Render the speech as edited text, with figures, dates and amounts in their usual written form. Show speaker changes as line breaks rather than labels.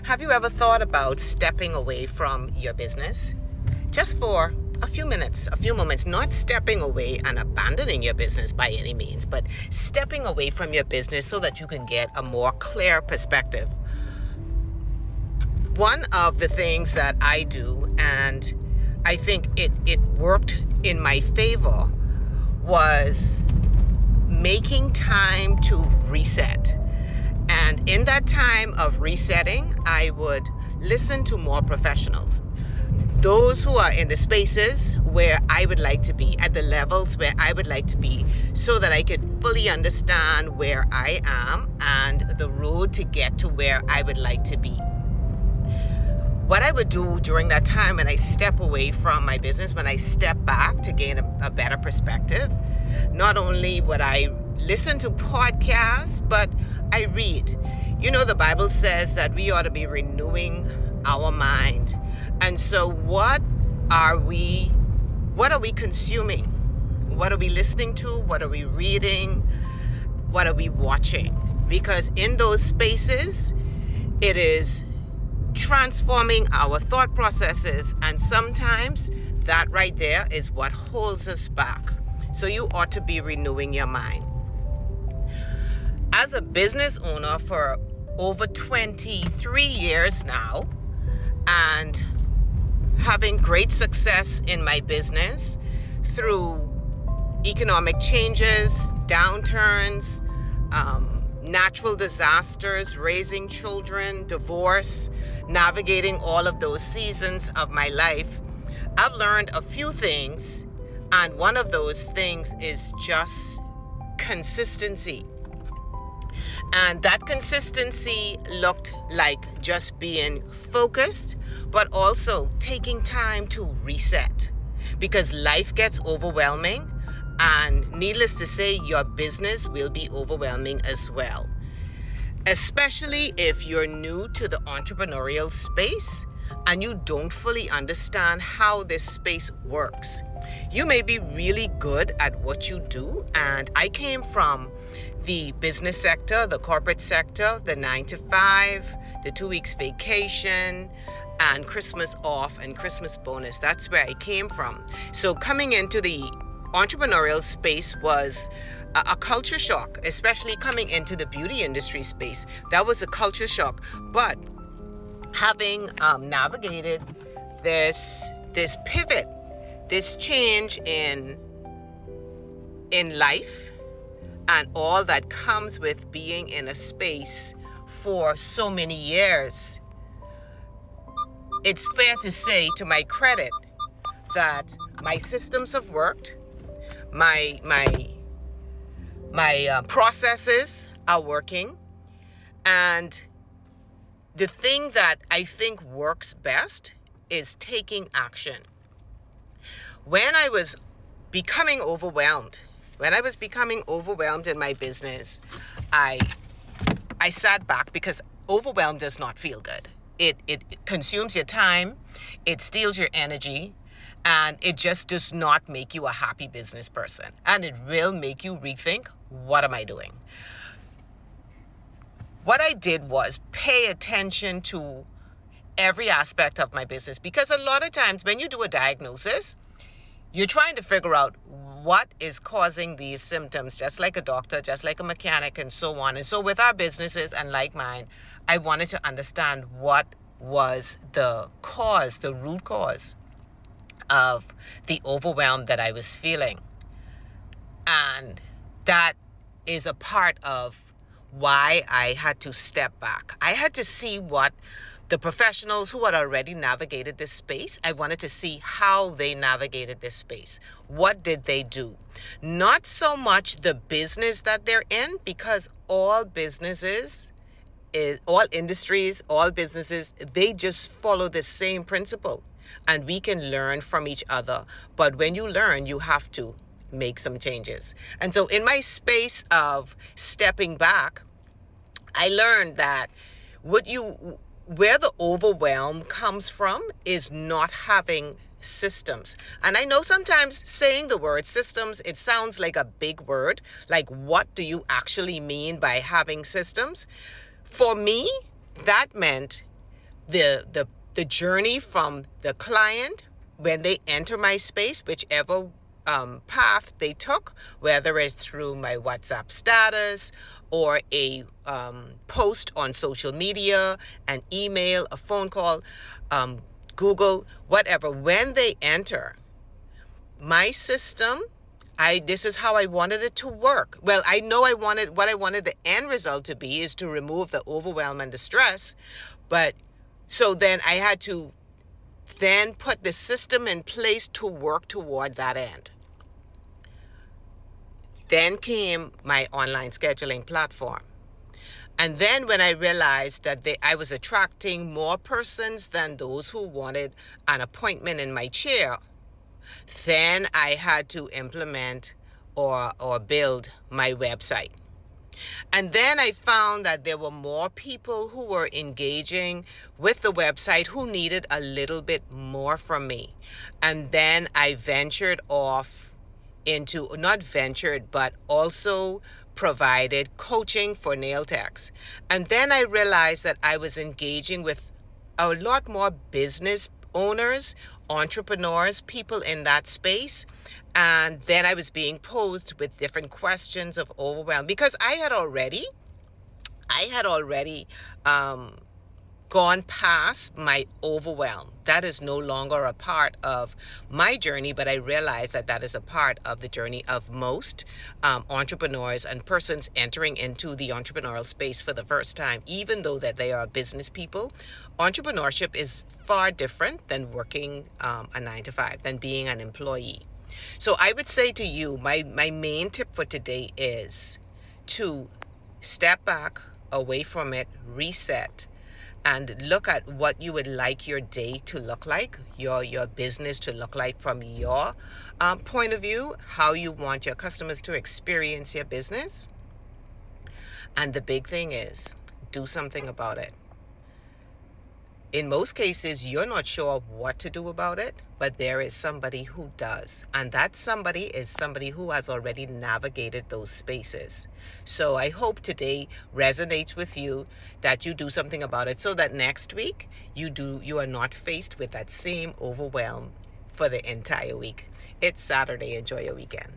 Have you ever thought about stepping away from your business? Just for a few moments, not stepping away and abandoning your business by any means, but stepping away from your business so that you can get a more clear perspective. One of the things that I do, and I think it worked in my favor, was making time to reset. And in that time of resetting, I would listen to more professionals. Those who are in the spaces where I would like to be, at the levels where I would like to be, so that I could fully understand where I am and the road to get to where I would like to be. What I would do during that time when I step away from my business, when I step back to gain a better perspective, not only would I listen to podcasts, but I read. You know, the Bible says that we ought to be renewing our mind. And so what are we consuming? What are we listening to? What are we reading? What are we watching? Because in those spaces, it is transforming our thought processes, and sometimes that right there is what holds us back. So you ought to be renewing your mind. As a business owner for over 23 years now, and having great success in my business through economic changes, downturns, natural disasters, raising children, divorce, navigating all of those seasons of my life, I've learned a few things, and one of those things is just consistency. And that consistency looked like just being focused, but also taking time to reset, because life gets overwhelming, and needless to say, your business will be overwhelming as well. Especially if you're new to the entrepreneurial space and you don't fully understand how this space works. You may be really good at what you do, and I came from the business sector, the corporate sector, the 9 to 5, the 2 weeks vacation, and Christmas off and Christmas bonus. That's where I came from. So coming into the entrepreneurial space was a culture shock, especially coming into the beauty industry space. That was a culture shock. But having navigated this pivot, this change in life, and all that comes with being in a space for so many years, it's fair to say, to my credit, that my systems have worked, my processes are working, and the thing that I think works best is taking action. When I was becoming overwhelmed in my business, I sat back, because overwhelm does not feel good. It consumes your time, it steals your energy, and it just does not make you a happy business person. And it will make you rethink, what am I doing? What I did was pay attention to every aspect of my business, because a lot of times when you do a diagnosis, you're trying to figure out what is causing these symptoms, just like a doctor, just like a mechanic, and so on. And so with our businesses, and like mine, I wanted to understand what was the root cause of the overwhelm that I was feeling. And that is a part of why I had to step back. I had to see what the professionals who had already navigated this space, I wanted to see how they navigated this space. What did they do? Not so much the business that they're in, because all businesses, all industries, all businesses, they just follow the same principle. And we can learn from each other. But when you learn, you have to make some changes. And so in my space of stepping back, I learned that where the overwhelm comes from is not having systems. And I know sometimes saying the word systems, it sounds like a big word. Like, what do you actually mean by having systems? For me, that meant the journey from the client when they enter my space, whichever path they took, whether it's through my WhatsApp status or a post on social media, an email, a phone call, Google, whatever. When they enter my system, this is how I wanted it to work. Well, I know what I wanted the end result to be is to remove the overwhelm and the stress. But so then I had to then put the system in place to work toward that end. Then came my online scheduling platform. And then when I realized that I was attracting more persons than those who wanted an appointment in my chair, then I had to implement or build my website. And then I found that there were more people who were engaging with the website who needed a little bit more from me. And then I ventured off into, not ventured, but also provided coaching for nail techs. And then I realized that I was engaging with a lot more business owners, entrepreneurs, people in that space. And then I was being posed with different questions of overwhelm because I had already gone past my overwhelm. That is no longer a part of my journey, but I realize that is a part of the journey of most entrepreneurs and persons entering into the entrepreneurial space for the first time. Even though that they are business people, entrepreneurship is far different than working a 9-to-5, than being an employee. So I would say to you, my main tip for today is to step back away from it, reset, and look at what you would like your day to look like, your business to look like from your point of view, how you want your customers to experience your business. And the big thing is, do something about it. In most cases, you're not sure what to do about it, but there is somebody who does. And that somebody is somebody who has already navigated those spaces. So I hope today resonates with you, that you do something about it so that next week you are not faced with that same overwhelm for the entire week. It's Saturday. Enjoy your weekend.